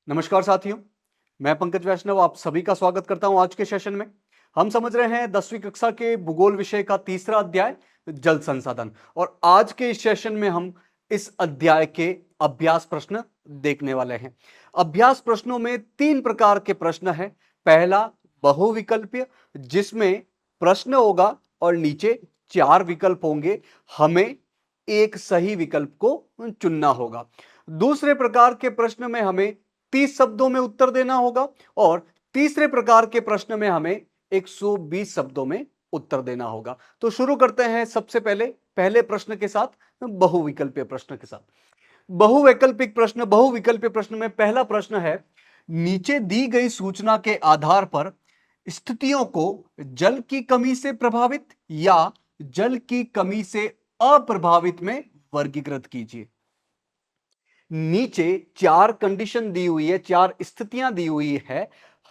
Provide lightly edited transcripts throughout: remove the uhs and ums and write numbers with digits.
नमस्कार साथियों, मैं पंकज वैष्णव आप सभी का स्वागत करता हूं। आज के सेशन में हम समझ रहे हैं 10वीं कक्षा के भूगोल विषय का तीसरा अध्याय जल संसाधन। और आज के इस सेशन में हम इस अध्याय के अभ्यास प्रश्न देखने वाले हैं। अभ्यास प्रश्नों में 3 प्रकार के प्रश्न हैं। पहला बहुविकल्पीय, जिसमें प्रश्न होगा और नीचे 4 विकल्प होंगे, हमें एक सही विकल्प को चुनना होगा। दूसरे प्रकार के प्रश्न में हमें 30 शब्दों में उत्तर देना होगा और तीसरे प्रकार के प्रश्न में हमें 120 शब्दों में उत्तर देना होगा। तो शुरू करते हैं सबसे पहले प्रश्न के साथ, बहुविकल्पीय प्रश्न के साथ। बहुविकल्पीय प्रश्न में पहला प्रश्न है, नीचे दी गई सूचना के आधार पर स्थितियों को जल की कमी से प्रभावित या जल की कमी से अप्रभावित में वर्गीकृत कीजिए। नीचे 4 कंडीशन दी हुई है, 4 स्थितियां दी हुई है।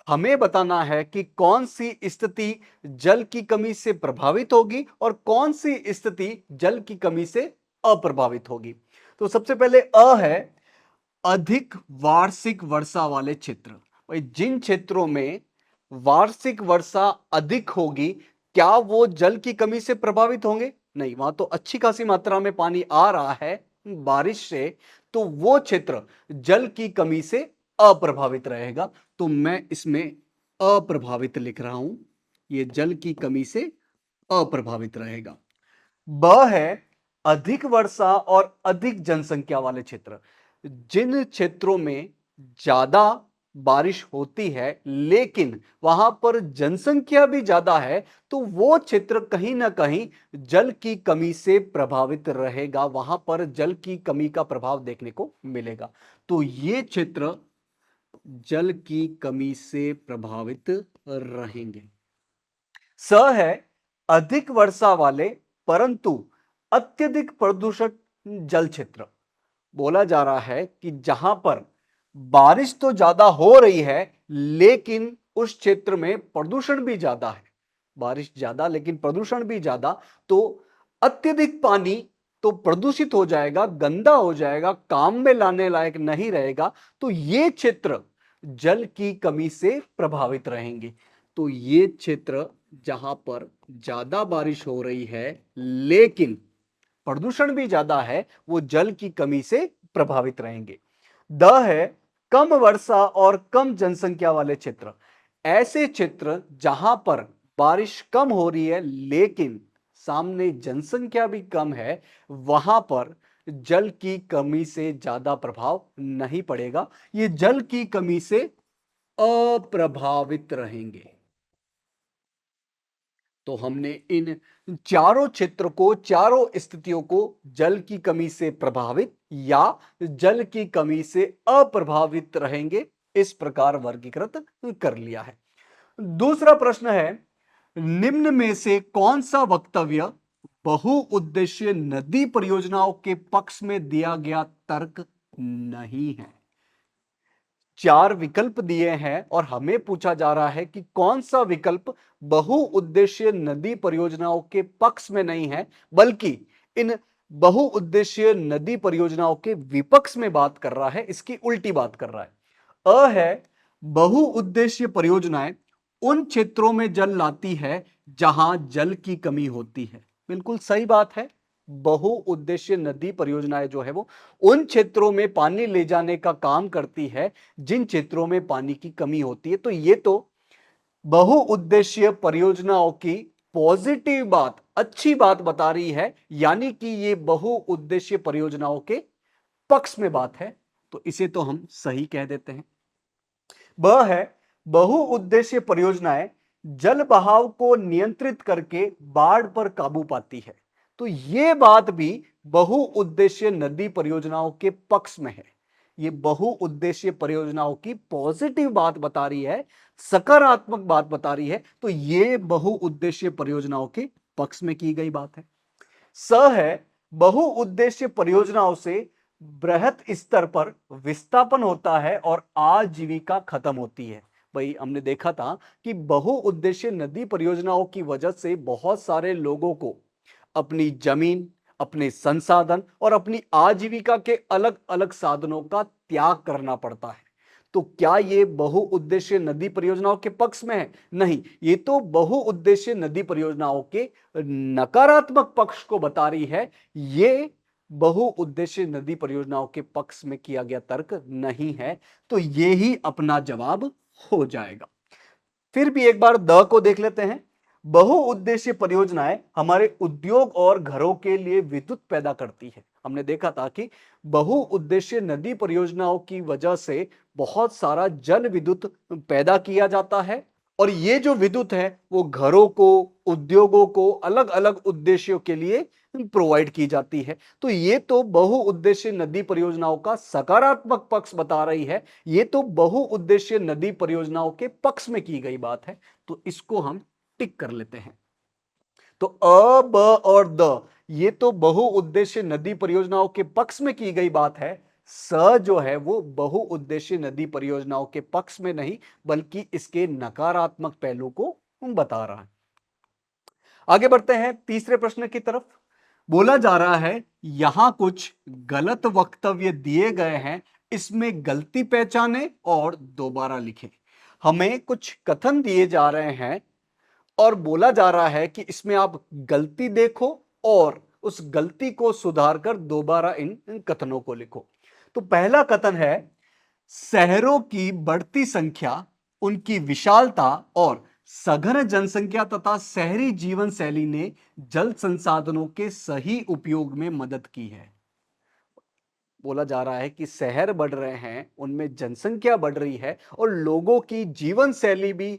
हमें बताना है कि कौन सी स्थिति जल की कमी से प्रभावित होगी और कौन सी स्थिति जल की कमी से अप्रभावित होगी। तो सबसे पहले अ है अधिक वार्षिक वर्षा वाले क्षेत्र। भाई जिन क्षेत्रों में वार्षिक वर्षा अधिक होगी, क्या वो जल की कमी से प्रभावित होंगे? नहीं, वहां तो अच्छी खासी मात्रा में पानी आ रहा है बारिश से, तो वो क्षेत्र जल की कमी से अप्रभावित रहेगा। तो मैं इसमें अप्रभावित लिख रहा हूं, ये जल की कमी से अप्रभावित रहेगा। ब है अधिक वर्षा और अधिक जनसंख्या वाले क्षेत्र। जिन क्षेत्रों में ज्यादा बारिश होती है लेकिन वहां पर जनसंख्या भी ज्यादा है, तो वो क्षेत्र कहीं ना कहीं जल की कमी से प्रभावित रहेगा, वहां पर जल की कमी का प्रभाव देखने को मिलेगा। तो ये क्षेत्र जल की कमी से प्रभावित रहेंगे। स है अधिक वर्षा वाले परंतु अत्यधिक प्रदूषित जल क्षेत्र। बोला जा रहा है कि जहां पर बारिश तो ज्यादा हो रही है लेकिन उस क्षेत्र में प्रदूषण भी ज्यादा है। बारिश ज्यादा लेकिन प्रदूषण भी ज्यादा, तो अत्यधिक पानी तो प्रदूषित हो जाएगा, गंदा हो जाएगा, काम में लाने लायक नहीं रहेगा। तो ये क्षेत्र जल की कमी से प्रभावित रहेंगे। तो ये क्षेत्र जहां पर ज्यादा बारिश हो रही है लेकिन प्रदूषण भी ज्यादा है, वो जल की कमी से प्रभावित रहेंगे। द है कम वर्षा और कम जनसंख्या वाले क्षेत्र। ऐसे क्षेत्र जहां पर बारिश कम हो रही है लेकिन सामने जनसंख्या भी कम है, वहां पर जल की कमी से ज्यादा प्रभाव नहीं पड़ेगा, ये जल की कमी से अप्रभावित रहेंगे। तो हमने इन चारों क्षेत्र को, चारों स्थितियों को जल की कमी से प्रभावित या जल की कमी से अप्रभावित रहेंगे, इस प्रकार वर्गीकृत कर लिया है। दूसरा प्रश्न है, निम्न में से कौन सा वक्तव्य बहुउद्देशीय नदी परियोजनाओं के पक्ष में दिया गया तर्क नहीं है? 4 विकल्प दिए हैं और हमें पूछा जा रहा है कि कौन सा विकल्प बहुउद्देशीय नदी परियोजनाओं के पक्ष में नहीं है बल्कि इन बहुउद्देशीय नदी परियोजनाओं के विपक्ष में बात कर रहा है, इसकी उल्टी बात कर रहा है। अ है बहुउद्देशीय परियोजनाएं उन क्षेत्रों में जल लाती है जहां जल की कमी होती है। बिल्कुल सही बात है। बहुउद्देशीय नदी परियोजनाएं जो है वो उन क्षेत्रों में पानी ले जाने का काम करती है जिन क्षेत्रों में पानी की कमी होती है। तो ये तो बहुउद्देशीय परियोजनाओं की पॉजिटिव बात, अच्छी बात बता रही है, यानी कि ये बहुउद्देशीय परियोजनाओं के पक्ष में बात है, तो इसे तो हम सही कह देते हैं। ब है बहुउद्देशीय परियोजनाएं जल बहाव को नियंत्रित करके बाढ़ पर काबू पाती है। तो यह बात भी बहुउद्देशीय नदी परियोजनाओं के पक्ष में है। ये बहुउद्देशीय परियोजनाओं की पॉजिटिव बात बता रही है, सकारात्मक बात बता रही है, तो यह बहुउद्देशीय परियोजनाओं के पक्ष में की गई बात है। स है बहुउद्देशीय परियोजनाओं से बृहत स्तर पर विस्थापन होता है और आजीविका खत्म होती है। भाई हमने देखा था कि बहुउद्देशीय नदी परियोजनाओं की वजह से बहुत सारे लोगों को अपनी जमीन, अपने संसाधन और अपनी आजीविका के अलग अलग साधनों का त्याग करना पड़ता है। तो क्या ये बहुउद्देशीय नदी परियोजनाओं के पक्ष में है? नहीं, ये तो बहुउद्देशीय नदी परियोजनाओं के नकारात्मक पक्ष को बता रही है। ये बहुउद्देशीय नदी परियोजनाओं के पक्ष में किया गया तर्क नहीं है। तो ये ही अपना जवाब हो जाएगा। फिर भी एक बार द को देख लेते हैं। बहुउद्देशीय परियोजनाएं हमारे उद्योग और घरों के लिए विद्युत पैदा करती है। हमने देखा था कि बहुउद्देशीय नदी परियोजनाओं की वजह से बहुत सारा जल विद्युत पैदा किया जाता है और ये जो विद्युत है वो घरों को, उद्योगों को अलग अलग उद्देश्यों के लिए प्रोवाइड की जाती है। तो ये तो बहुउद्देशीय नदी परियोजनाओं का सकारात्मक पक्ष बता रही है। ये तो बहुउद्देशीय नदी परियोजनाओं के पक्ष में की गई बात है। तो इसको हम टिक कर लेते हैं। तो अ, ब और द ये तो बहुउद्देशीय नदी परियोजनाओं के पक्ष में की गई बात है। स जो है वो बहुउद्देशीय नदी परियोजनाओं के पक्ष में नहीं बल्कि इसके नकारात्मक पहलू को बता रहा है। आगे बढ़ते हैं तीसरे प्रश्न की तरफ। बोला जा रहा है यहां कुछ गलत वक्तव्य दिए गए हैं, इसमें गलती पहचाने और दोबारा लिखें। हमें कुछ कथन दिए जा रहे हैं और बोला जा रहा है कि इसमें आप गलती देखो और उस गलती को सुधार कर दोबारा इन कथनों को लिखो। तो पहला कथन है, शहरों की बढ़ती संख्या, उनकी विशालता और सघन जनसंख्या तथा शहरी जीवन शैली ने जल संसाधनों के सही उपयोग में मदद की है। बोला जा रहा है कि शहर बढ़ रहे हैं, उनमें जनसंख्या बढ़ रही है और लोगों की जीवन शैली भी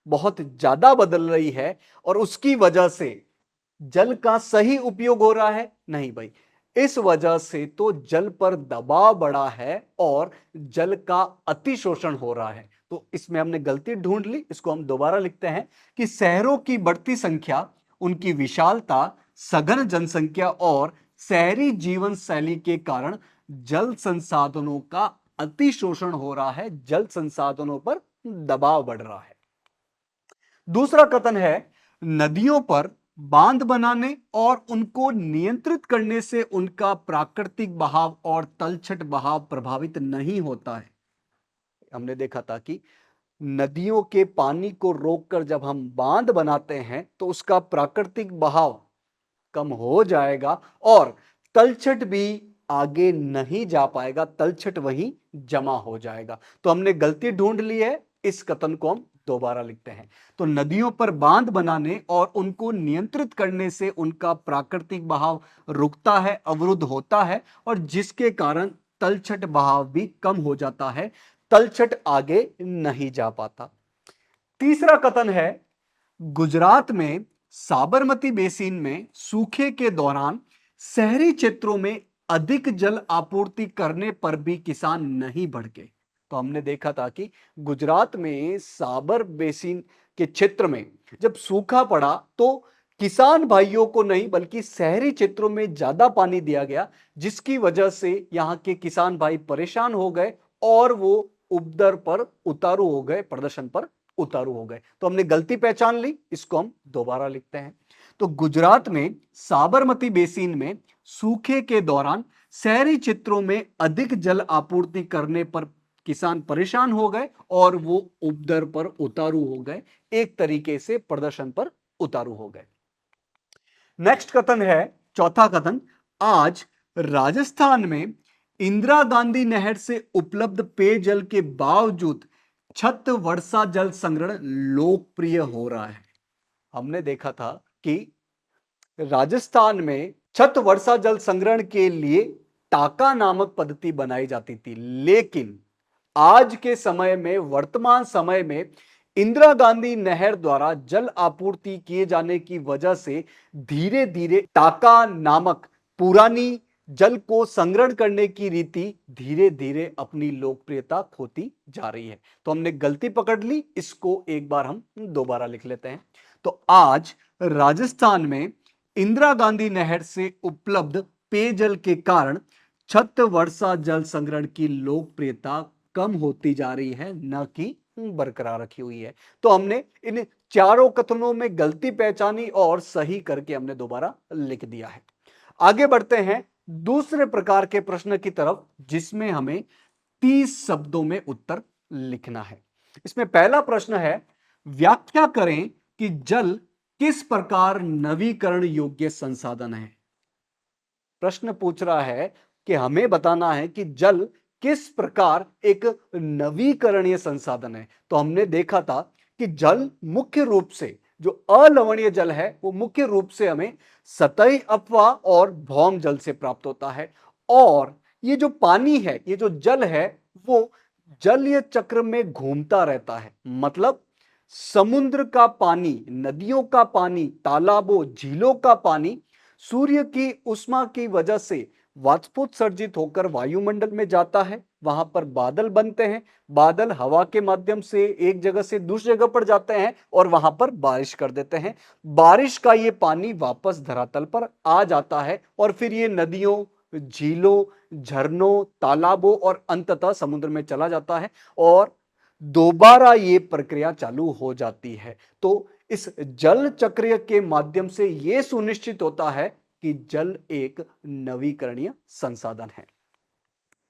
बहुत ज्यादा बदल रही है और उसकी वजह से जल का सही उपयोग हो रहा है। नहीं भाई, इस वजह से तो जल पर दबाव बढ़ा है और जल का अतिशोषण हो रहा है। तो इसमें हमने गलती ढूंढ ली, इसको हम दोबारा लिखते हैं कि शहरों की बढ़ती संख्या, उनकी विशालता, सघन जनसंख्या और शहरी जीवन शैली के कारण जल संसाधनों का अतिशोषण हो रहा है, जल संसाधनों पर दबाव बढ़ रहा है। दूसरा कथन है, नदियों पर बांध बनाने और उनको नियंत्रित करने से उनका प्राकृतिक बहाव और तलछट बहाव प्रभावित नहीं होता है। हमने देखा था कि नदियों के पानी को रोककर जब हम बांध बनाते हैं तो उसका प्राकृतिक बहाव कम हो जाएगा और तलछट भी आगे नहीं जा पाएगा, तलछट वहीं जमा हो जाएगा। तो हमने गलती ढूंढ ली है, इस कथन को हम दोबारा लिखते हैं। तो नदियों पर बांध बनाने और उनको नियंत्रित करने से उनका प्राकृतिक बहाव रुकता है, अवरुद्ध होता है और जिसके कारण तलछट बहाव भी कम हो जाता है, तलछट आगे नहीं जा पाता। तीसरा कथन है, गुजरात में साबरमती बेसिन में सूखे के दौरान शहरी क्षेत्रों में अधिक जल आपूर्ति करने पर भी किसान नहीं भड़के। तो हमने देखा था कि गुजरात में साबर बेसिन के क्षेत्र में जब सूखा पड़ा तो किसान भाइयों को नहीं बल्कि शहरी क्षेत्रों में ज्यादा पानी दिया गया, जिसकी वजह से यहां के किसान भाई परेशान हो गए और वो उपदर पर उतारू हो गए, प्रदर्शन पर उतारू हो गए। तो हमने गलती पहचान ली, इसको हम दोबारा लिखते हैं। तो गुजरात में साबरमती बेसिन में सूखे के दौरान शहरी क्षेत्रों में अधिक जल आपूर्ति करने पर किसान परेशान हो गए और वो उपदर पर उतारू हो गए, एक तरीके से प्रदर्शन पर उतारू हो गए। नेक्स्ट कथन है, चौथा कथन, आज राजस्थान में इंदिरा गांधी नहर से उपलब्ध पेयजल के बावजूद छत वर्षा जल संग्रहण लोकप्रिय हो रहा है। हमने देखा था कि राजस्थान में छत वर्षा जल संग्रहण के लिए टाका नामक पद्धति बनाई जाती थी, लेकिन आज के समय में, वर्तमान समय में इंदिरा गांधी नहर द्वारा जल आपूर्ति किए जाने की वजह से धीरे धीरे टाका नामक पुरानी जल को संग्रहण करने की रीति धीरे धीरे अपनी लोकप्रियता खोती जा रही है। तो हमने गलती पकड़ ली, इसको एक बार हम दोबारा लिख लेते हैं। तो आज राजस्थान में इंदिरा गांधी नहर से उपलब्ध पेयजल के कारण छत वर्षा जल संग्रहण की लोकप्रियता कम होती जा रही है, न कि बरकरार रखी हुई है। तो हमने इन चारों कथनों में गलती पहचानी और सही करके हमने दोबारा लिख दिया है। आगे बढ़ते हैं दूसरे प्रकार के प्रश्न की तरफ, जिसमें हमें 30 शब्दों में उत्तर लिखना है। इसमें पहला प्रश्न है, व्याख्या करें कि जल किस प्रकार नवीकरण योग्य संसाधन है। प्रश्न पूछ रहा है कि हमें बताना है कि जल किस प्रकार एक नवीकरणीय संसाधन है। तो हमने देखा था कि जल मुख्य रूप से, जो अलवणीय जल है वो मुख्य रूप से हमें सतही अपवाह और भौम जल से प्राप्त होता है। और ये जो पानी है, ये जो जल है, वो जलीय चक्र में घूमता रहता है। मतलब समुद्र का पानी, नदियों का पानी, तालाबों, झीलों का पानी सूर्य की उष्मा की वजह से वाष्पोत्सर्जित होकर वायुमंडल में जाता है। वहां पर बादल बनते हैं। बादल हवा के माध्यम से एक जगह से दूसरी जगह पर जाते हैं और वहां पर बारिश कर देते हैं। बारिश का ये पानी वापस धरातल पर आ जाता है और फिर ये नदियों, झीलों, झरनों, तालाबों और अंततः समुद्र में चला जाता है और दोबारा ये प्रक्रिया चालू हो जाती है। तो इस जल चक्र के माध्यम से यह सुनिश्चित होता है कि जल एक नवीकरणीय संसाधन है।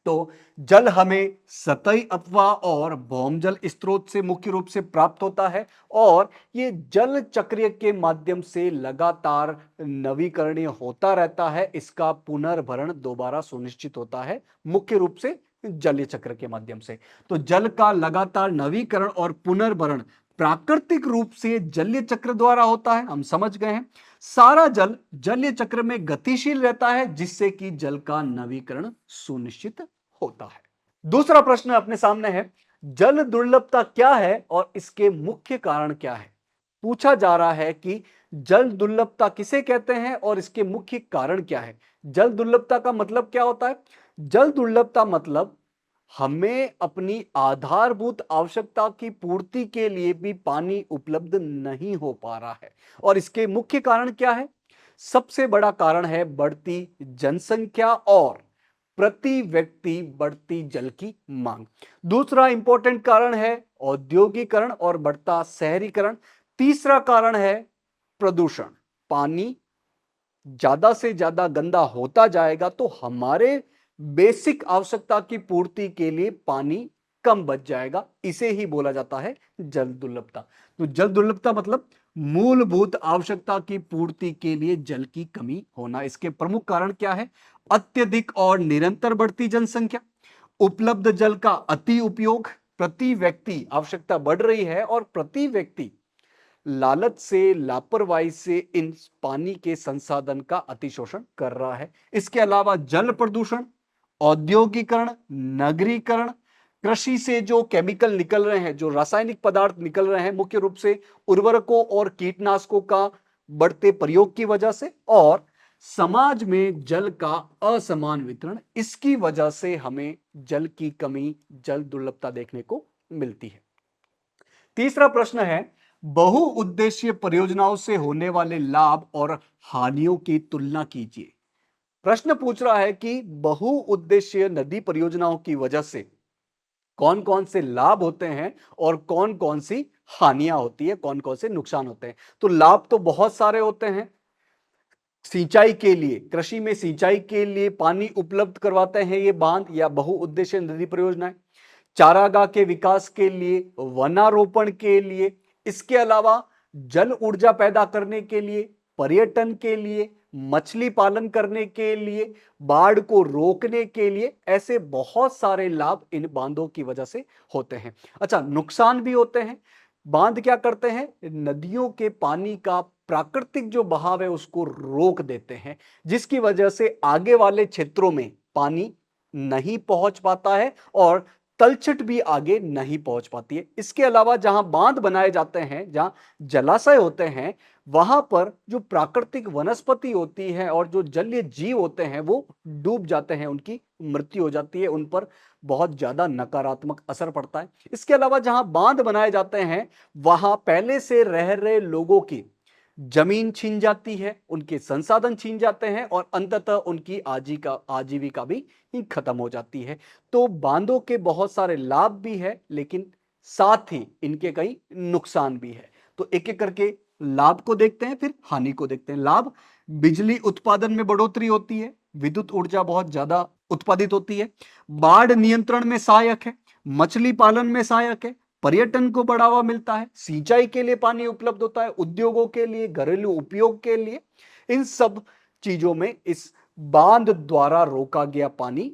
तो जल हमें सतही अपवाह और भौमजल स्रोत से मुख्य रूप से प्राप्त होता है और ये जल चक्र के माध्यम से लगातार नवीकरणीय होता रहता है। इसका पुनर्भरण दोबारा सुनिश्चित होता है मुख्य रूप से जलीय चक्र के माध्यम से। तो जल का लगातार नवीकरण और पुनर्भरण प्राकृतिक रूप से जलीय चक्र द्वारा होता है, हम समझ गए हैं। सारा जल जलीय चक्र में गतिशील रहता है जिससे कि जल का नवीकरण सुनिश्चित होता है। दूसरा प्रश्न अपने सामने है, जल दुर्लभता क्या है और इसके मुख्य कारण क्या है। पूछा जा रहा है कि जल दुर्लभता किसे कहते हैं और इसके मुख्य कारण क्या है। जल दुर्लभता का मतलब क्या होता है? जल दुर्लभता मतलब हमें अपनी आधारभूत आवश्यकता की पूर्ति के लिए भी पानी उपलब्ध नहीं हो पा रहा है। और इसके मुख्य कारण क्या है? सबसे बड़ा कारण है बढ़ती जनसंख्या और प्रति व्यक्ति बढ़ती जल की मांग। दूसरा इंपॉर्टेंट कारण है औद्योगिकरण और बढ़ता शहरीकरण। तीसरा कारण है प्रदूषण। पानी ज्यादा से ज्यादा गंदा होता जाएगा तो हमारे बेसिक आवश्यकता की पूर्ति के लिए पानी कम बच जाएगा। इसे ही बोला जाता है जल दुर्लभता। तो जल दुर्लभता मतलब मूलभूत आवश्यकता की पूर्ति के लिए जल की कमी होना। इसके प्रमुख कारण क्या है? अत्यधिक और निरंतर बढ़ती जनसंख्या, उपलब्ध जल का अति उपयोग, प्रति व्यक्ति आवश्यकता बढ़ रही है और प्रति व्यक्ति लालच से, लापरवाही से इन पानी के संसाधन का अतिशोषण कर रहा है। इसके अलावा जल प्रदूषण, औद्योगिकरण, नगरीकरण, कृषि से जो केमिकल निकल रहे हैं, जो रासायनिक पदार्थ निकल रहे हैं, मुख्य रूप से उर्वरकों और कीटनाशकों का बढ़ते प्रयोग की वजह से, और समाज में जल का असमान वितरण, इसकी वजह से हमें जल की कमी, जल दुर्लभता देखने को मिलती है। तीसरा प्रश्न है, बहुउद्देशीय परियोजनाओं से होने वाले लाभ और हानियों की तुलना कीजिए। प्रश्न पूछ रहा है कि बहुउद्देशीय नदी परियोजनाओं की वजह से कौन कौन से लाभ होते हैं और कौन कौन सी हानियां होती है, कौन कौन से नुकसान होते हैं। तो लाभ तो बहुत सारे होते हैं। सिंचाई के लिए, कृषि में सिंचाई के लिए पानी उपलब्ध करवाते हैं ये बांध या बहुउद्देशीय नदी परियोजनाएं। चारागाह के विकास के लिए, वनारोपण के लिए, इसके अलावा जल ऊर्जा पैदा करने के लिए, पर्यटन के लिए, मछली पालन करने के लिए, बाढ़ को रोकने के लिए, ऐसे बहुत सारे लाभ इन बांधों की वजह से होते हैं। अच्छा, नुकसान भी होते हैं। बांध क्या करते हैं? नदियों के पानी का प्राकृतिक जो बहाव है उसको रोक देते हैं, जिसकी वजह से आगे वाले क्षेत्रों में पानी नहीं पहुंच पाता है और तलछट भी आगे नहीं पहुंच पाती है। इसके अलावा जहां बांध बनाए जाते हैं, जहां जलाशय होते हैं, वहां पर जो प्राकृतिक वनस्पति होती है और जो जलीय जीव होते हैं वो डूब जाते हैं, उनकी मृत्यु हो जाती है, उन पर बहुत ज्यादा नकारात्मक असर पड़ता है। इसके अलावा जहां बांध बनाए जाते हैं वहां पहले से रह रहे लोगों की जमीन छीन जाती है, उनके संसाधन छीन जाते हैं और अंततः उनकी आजीविका भी खत्म हो जाती है। तो बांधों के बहुत सारे लाभ भी है लेकिन साथ ही इनके कई नुकसान भी है। तो एक एक करके लाभ को देखते हैं, फिर हानि को देखते हैं। लाभ, बिजली उत्पादन में बढ़ोतरी होती है, विद्युत ऊर्जा बहुत ज्यादा उत्पादित होती है। बाढ़ नियंत्रण में सहायक है, मछली पालन में सहायक है, पर्यटन को बढ़ावा मिलता है, सिंचाई के लिए पानी उपलब्ध होता है, उद्योगों के लिए, घरेलू उपयोग के लिए, इन सब चीजों में इस बांध द्वारा रोका गया पानी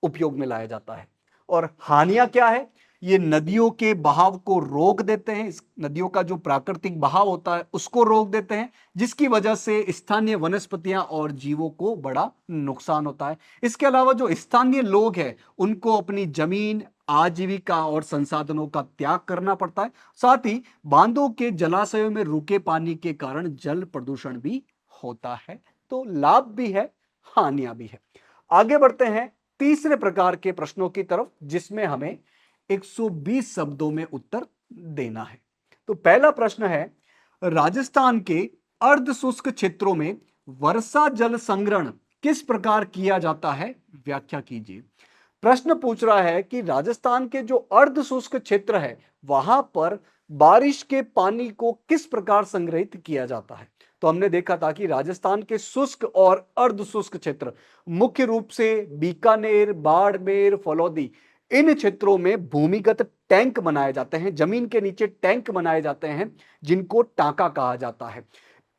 उपयोग में लाया जाता है। और हानियां क्या है? ये नदियों के बहाव को रोक देते हैं, इस नदियों का जो प्राकृतिक बहाव होता है उसको रोक देते हैं, जिसकी वजह से स्थानीय वनस्पतियां और जीवों को बड़ा नुकसान होता है। इसके अलावा जो स्थानीय लोग हैं उनको अपनी जमीन, आजीविका और संसाधनों का त्याग करना पड़ता है। साथ ही बांधों के जलाशयों में रुके पानी के कारण जल प्रदूषण भी होता है। तो लाभ भी है, हानियां भी है। आगे बढ़ते हैं तीसरे प्रकार के प्रश्नों की तरफ, जिसमें हमें 120 शब्दों में उत्तर देना है। तो पहला प्रश्न है, राजस्थान के अर्ध शुष्क क्षेत्रों में वर्षा जल संग्रहण किस प्रकार किया जाता है, व्याख्या कीजिए। प्रश्न पूछ रहा है कि राजस्थान के जो अर्ध शुष्क क्षेत्र है वहां पर बारिश के पानी को किस प्रकार संग्रहित किया जाता है। तो हमने देखा था कि राजस्थान के शुष्क और अर्ध शुष्क क्षेत्र मुख्य रूप से बीकानेर, बाड़मेर, फलौदी, इन क्षेत्रों में भूमिगत टैंक बनाए जाते हैं, जमीन के नीचे टैंक बनाए जाते हैं जिनको टांका कहा जाता है।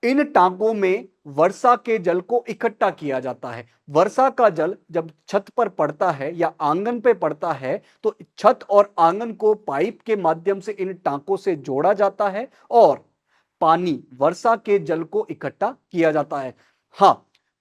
इन टांकों में वर्षा के जल को इकट्ठा किया जाता है। वर्षा का जल जब छत पर पड़ता है या आंगन पे पड़ता है तो छत और आंगन को पाइप के माध्यम से इन टांकों से जोड़ा जाता है और पानी, वर्षा के जल को इकट्ठा किया जाता है। हाँ,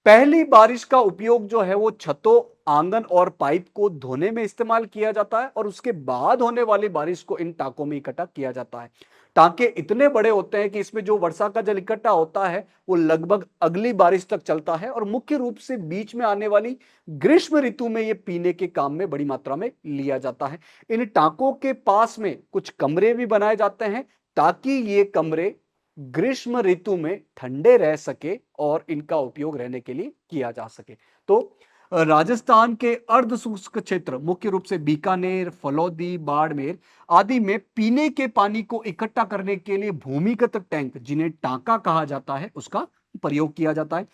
पहली बारिश का उपयोग जो है वो छतों, आंगन और पाइप को धोने में इस्तेमाल किया जाता है और उसके बाद होने वाली बारिश को इन टांकों में इकट्ठा किया जाता है। टांके इतने बड़े होते हैं कि इसमें जो वर्षा का जल इकट्ठा होता है वो लगभग अगली बारिश तक चलता है और मुख्य रूप से बीच में आने वाली ग्रीष्म ऋतु में ये पीने के काम में बड़ी मात्रा में लिया जाता है। इन टांकों के पास में कुछ कमरे भी बनाए जाते हैं ताकि ये कमरे ग्रीष्म ऋतु में ठंडे रह सके और इनका उपयोग रहने के लिए किया जा सके। तो राजस्थान के अर्ध शुष्क क्षेत्र मुख्य रूप से बीकानेर, फलौदी, बाड़मेर आदि में पीने के पानी को इकट्ठा करने के लिए भूमिगत टैंक, जिन्हें टांका कहा जाता है, उसका प्रयोग किया जाता है।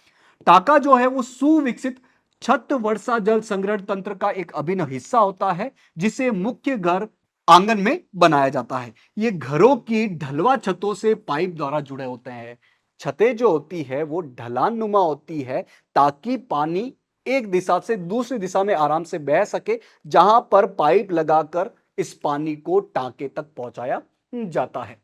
टांका जो है वो सुविकसित छत वर्षा जल संग्रहण तंत्र का एक अभिन्न हिस्सा होता है, जिसे मुख्य घर, आंगन में बनाया जाता है। ये घरों की ढलवा छतों से पाइप द्वारा जुड़े होते हैं। छतें जो होती है वो ढलान नुमा होती है ताकि पानी एक दिशा से दूसरी दिशा में आराम से बह सके, जहां पर पाइप लगाकर इस पानी को टांके तक पहुंचाया जाता है।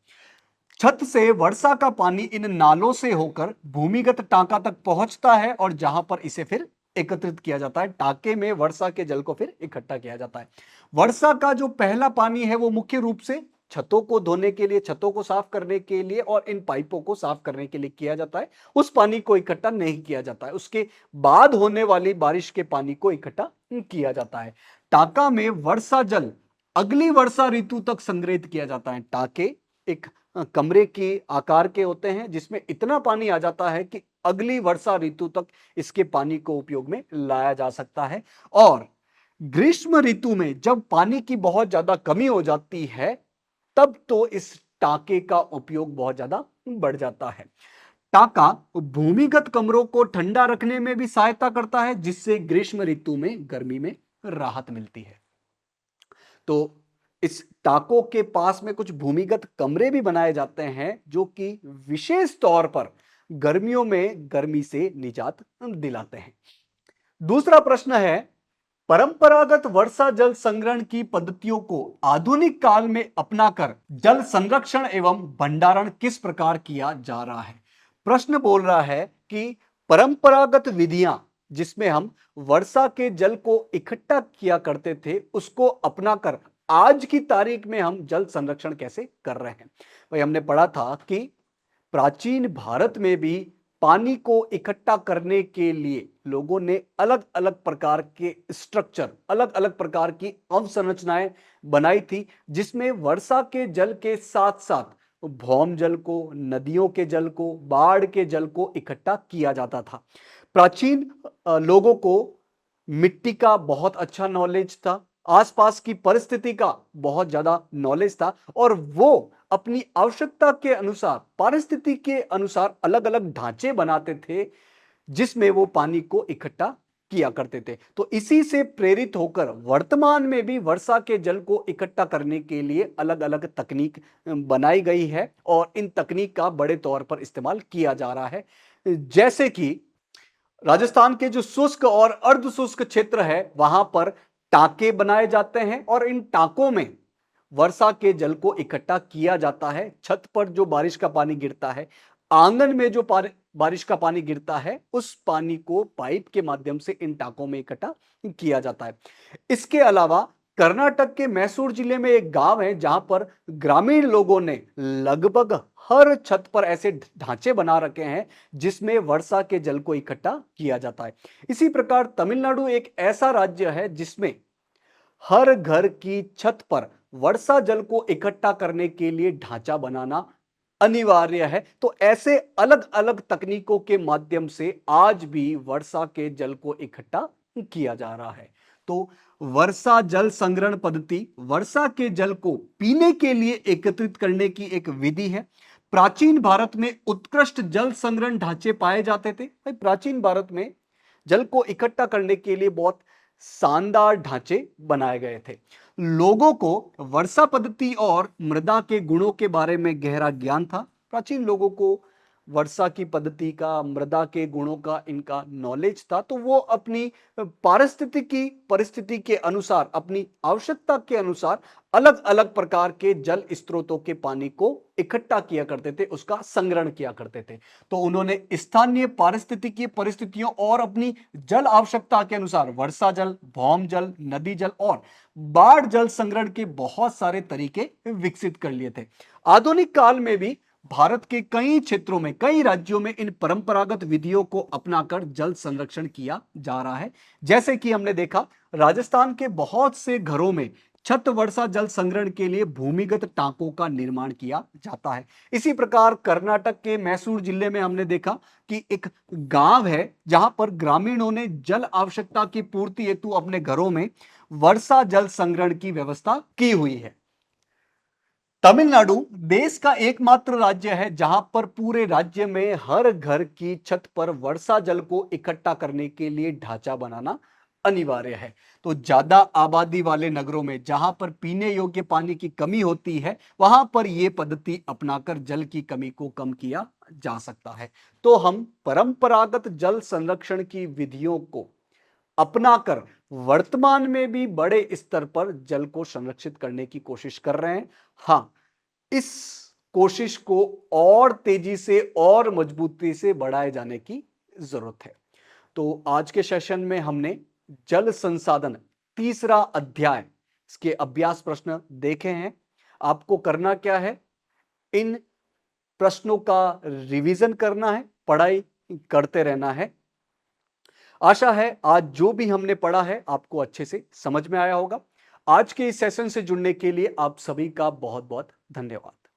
छत से वर्षा का पानी इन नालों से होकर भूमिगत टांका तक पहुंचता है और जहां पर इसे फिर एकत्रित किया जाता है। टांके में वर्षा के जल को फिर इकट्ठा किया जाता है। वर्षा का जो पहला पानी है वो मुख्य रूप से छतों को धोने के लिए, छतों को साफ करने के लिए और इन पाइपों को साफ करने के लिए किया जाता है। उस पानी को इकट्ठा नहीं किया जाता है, उसके बाद होने वाली बारिश के पानी को इकट्ठा किया जाता है। टांका में वर्षा जल अगली वर्षा ऋतु तक संग्रहित किया जाता है। टांके एक कमरे के आकार के होते हैं जिसमें इतना पानी आ जाता है कि अगली वर्षा ऋतु तक इसके पानी को उपयोग में लाया जा सकता है। और ग्रीष्म ऋतु में जब पानी की बहुत ज्यादा कमी हो जाती है तब तो इस टांके का उपयोग बहुत ज्यादा बढ़ जाता है। टांका भूमिगत कमरों को ठंडा रखने में भी सहायता करता है, जिससे ग्रीष्म ऋतु में गर्मी में राहत मिलती है। तो इस टांकों के पास में कुछ भूमिगत कमरे भी बनाए जाते हैं जो कि विशेष तौर पर गर्मियों में गर्मी से निजात दिलाते हैं। दूसरा प्रश्न है, परंपरागत वर्षा जल संग्रहण की पद्धतियों को आधुनिक काल में अपनाकर जल संरक्षण एवं भंडारण किस प्रकार किया जा रहा है। प्रश्न बोल रहा है कि परंपरागत विधियां जिसमें हम वर्षा के जल को इकट्ठा किया करते थे उसको अपनाकर आज की तारीख में हम जल संरक्षण कैसे कर रहे हैं। भाई हमने पढ़ा था कि प्राचीन भारत में भी पानी को इकट्ठा करने के लिए लोगों ने अलग अलग प्रकार के स्ट्रक्चर, अलग अलग प्रकार की अवसंरचनाएं बनाई थी, जिसमें वर्षा के जल के साथ साथ भौम जल को, नदियों के जल को, बाढ़ के जल को इकट्ठा किया जाता था। प्राचीन लोगों को मिट्टी का बहुत अच्छा नॉलेज था, आसपास की परिस्थिति का बहुत ज्यादा नॉलेज था और वो अपनी आवश्यकता के अनुसार, परिस्थिति के अनुसार अलग अलग ढांचे बनाते थे जिसमें वो पानी को इकट्ठा किया करते थे। तो इसी से प्रेरित होकर वर्तमान में भी वर्षा के जल को इकट्ठा करने के लिए अलग अलग तकनीक बनाई गई है और इन तकनीक का बड़े तौर पर इस्तेमाल किया जा रहा है। जैसे कि राजस्थान के जो शुष्क और अर्ध शुष्क क्षेत्र है वहां पर टांके बनाए जाते हैं और इन टांकों में वर्षा के जल को इकट्ठा किया जाता है। छत पर जो बारिश का पानी गिरता है, आंगन में जो बारिश का पानी गिरता है, उस पानी को पाइप के माध्यम से इन टांकों में इकट्ठा किया जाता है। इसके अलावा कर्नाटक के मैसूर जिले में एक गांव है जहां पर ग्रामीण लोगों ने लगभग हर छत पर ऐसे ढांचे बना रखे हैं जिसमें वर्षा के जल को इकट्ठा किया जाता है। इसी प्रकार तमिलनाडु एक ऐसा राज्य है जिसमें हर घर की छत पर वर्षा जल को इकट्ठा करने के लिए ढांचा बनाना अनिवार्य है। तो ऐसे अलग अलग तकनीकों के माध्यम से आज भी वर्षा के जल को इकट्ठा किया जा रहा है। तो वर्षा जल संग्रहण पद्धति वर्षा के जल को पीने के लिए एकत्रित करने की एक विधि है। प्राचीन भारत में उत्कृष्ट जल संग्रहण ढांचे पाए जाते थे। भाई प्राचीन भारत में जल को इकट्ठा करने के लिए बहुत शानदार ढांचे बनाए गए थे। लोगों को वर्षा पद्धति और मृदा के गुणों के बारे में गहरा ज्ञान था। प्राचीन लोगों को वर्षा की पद्धति का, मृदा के गुणों का इनका नॉलेज था। तो वो अपनी पारिस्थितिकी परिस्थिति के अनुसार, अपनी आवश्यकता के अनुसार अलग अलग प्रकार के जल स्रोतों के पानी को इकट्ठा किया करते थे, उसका संग्रहण किया करते थे। तो उन्होंने स्थानीय पारिस्थितिकी परिस्थितियों और अपनी जल आवश्यकता के अनुसार वर्षा जल, भौम जल, नदी जल और बाढ़ जल संग्रहण के बहुत सारे तरीके विकसित कर लिए थे। आधुनिक काल में भी भारत के कई क्षेत्रों में, कई राज्यों में इन परंपरागत विधियों को अपनाकर जल संरक्षण किया जा रहा है। जैसे कि हमने देखा राजस्थान के बहुत से घरों में छत वर्षा जल संग्रहण के लिए भूमिगत टांकों का निर्माण किया जाता है। इसी प्रकार कर्नाटक के मैसूर जिले में हमने देखा कि एक गांव है जहां पर ग्रामीणों ने जल आवश्यकता की पूर्ति हेतु अपने घरों में वर्षा जल संग्रहण की व्यवस्था की हुई है। तमिलनाडु देश का एकमात्र राज्य है जहां पर पूरे राज्य में हर घर की छत पर वर्षा जल को इकट्ठा करने के लिए ढांचा बनाना अनिवार्य है। तो ज्यादा आबादी वाले नगरों में जहां पर पीने योग्य पानी की कमी होती है, वहां पर यह पद्धति अपनाकर जल की कमी को कम किया जा सकता है। तो हम परंपरागत जल संरक्षण की विधियों को अपनाकर वर्तमान में भी बड़े स्तर पर जल को संरक्षित करने की कोशिश कर रहे हैं। हां, इस कोशिश को और तेजी से और मजबूती से बढ़ाए जाने की जरूरत है। तो आज के सेशन में हमने जल संसाधन तीसरा अध्याय इसके अभ्यास प्रश्न देखे हैं। आपको करना क्या है, इन प्रश्नों का रिवीजन करना है, पढ़ाई करते रहना है। आशा है आज जो भी हमने पढ़ा है आपको अच्छे से समझ में आया होगा। आज के इस सेशन से जुड़ने के लिए आप सभी का बहुत बहुत धन्यवाद।